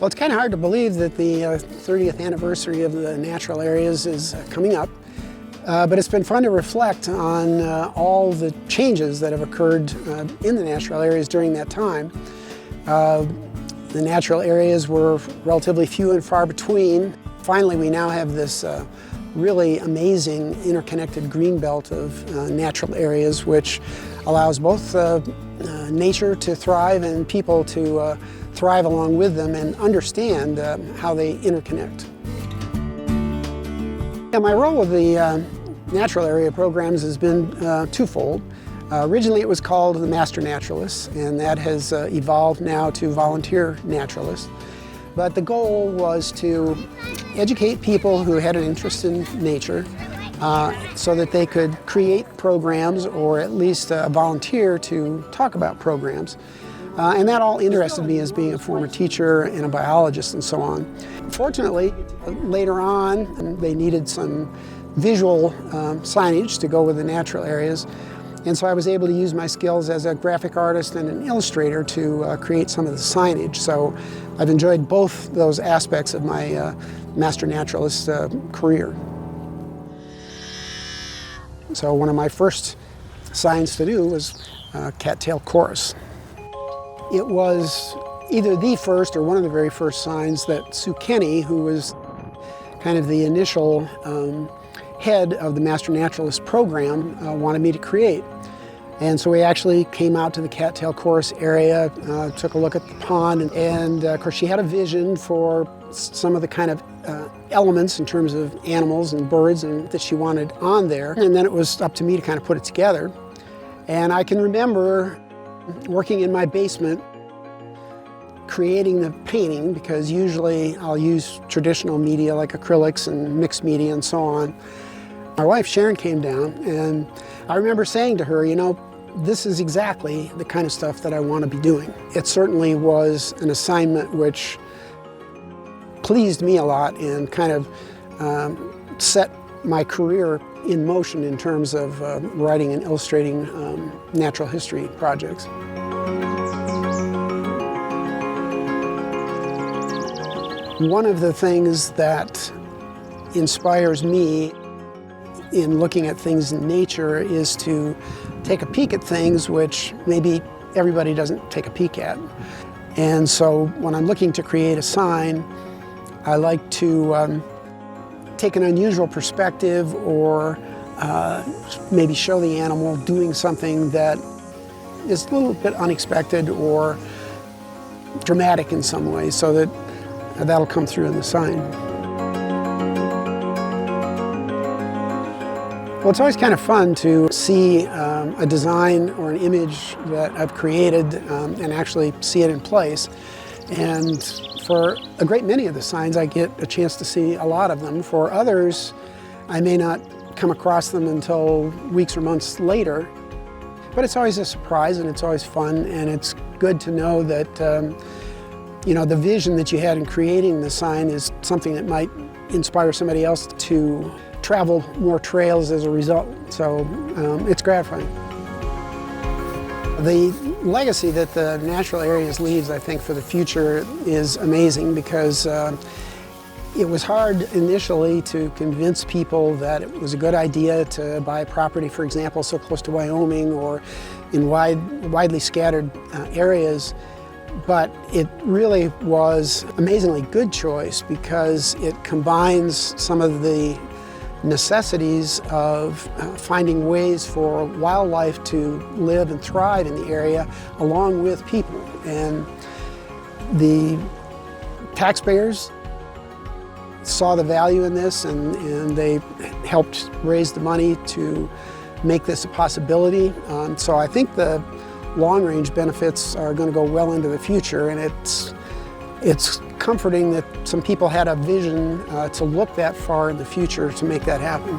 Well, it's kind of hard to believe that the 30th anniversary of the natural areas is coming up, but it's been fun to reflect on all the changes that have occurred in the natural areas during that time. The natural areas were relatively few and far between. Finally, we now have this really amazing interconnected green belt of natural areas, which allows both nature to thrive and people to thrive along with them and understand how they interconnect. Yeah, my role with the natural area programs has been twofold. Originally it was called the Master Naturalist, and that has evolved now to Volunteer Naturalist. But the goal was to educate people who had an interest in nature so that they could create programs or at least volunteer to talk about programs. And that all interested me as being a former teacher and a biologist and so on. Fortunately, later on, they needed some visual signage to go with the natural areas. And so I was able to use my skills as a graphic artist and an illustrator to create some of the signage. So I've enjoyed both those aspects of my Master Naturalist career. So one of my first signs to do was cattail chorus. It was either the first or one of the very first signs that Sue Kenny, who was kind of the initial head of the Master Naturalist program, wanted me to create. And so we actually came out to the cattail chorus area, took a look at the pond, and of course she had a vision for some of the kind of elements in terms of animals and birds and that she wanted on there. And then it was up to me to kind of put it together. And I can remember working in my basement, creating the painting, because usually I'll use traditional media like acrylics and mixed media and so on. My wife Sharon came down, and I remember saying to her, you know, this is exactly the kind of stuff that I want to be doing. It certainly was an assignment which pleased me a lot and kind of set my career in motion in terms of writing and illustrating natural history projects. One of the things that inspires me in looking at things in nature is to take a peek at things which maybe everybody doesn't take a peek at. And so when I'm looking to create a sign, I like to take an unusual perspective or maybe show the animal doing something that is a little bit unexpected or dramatic in some way, so that that'll come through in the sign. Well, it's always kind of fun to see a design or an image that I've created and actually see it in place. And for a great many of the signs, I get a chance to see a lot of them. For others, I may not come across them until weeks or months later. But it's always a surprise, and it's always fun, and it's good to know that you know, the vision that you had in creating the sign is something that might inspire somebody else to travel more trails as a result. So it's gratifying. The legacy that the natural areas leaves, I think, for the future is amazing, because it was hard initially to convince people that it was a good idea to buy property, for example, so close to Wyoming or in widely scattered areas. But it really was an amazingly good choice, because it combines some of the necessities of finding ways for wildlife to live and thrive in the area along with people. And the taxpayers saw the value in this, and they helped raise the money to make this a possibility. So I think the long-range benefits are going to go well into the future, and it's comforting that some people had a vision to look that far in the future to make that happen.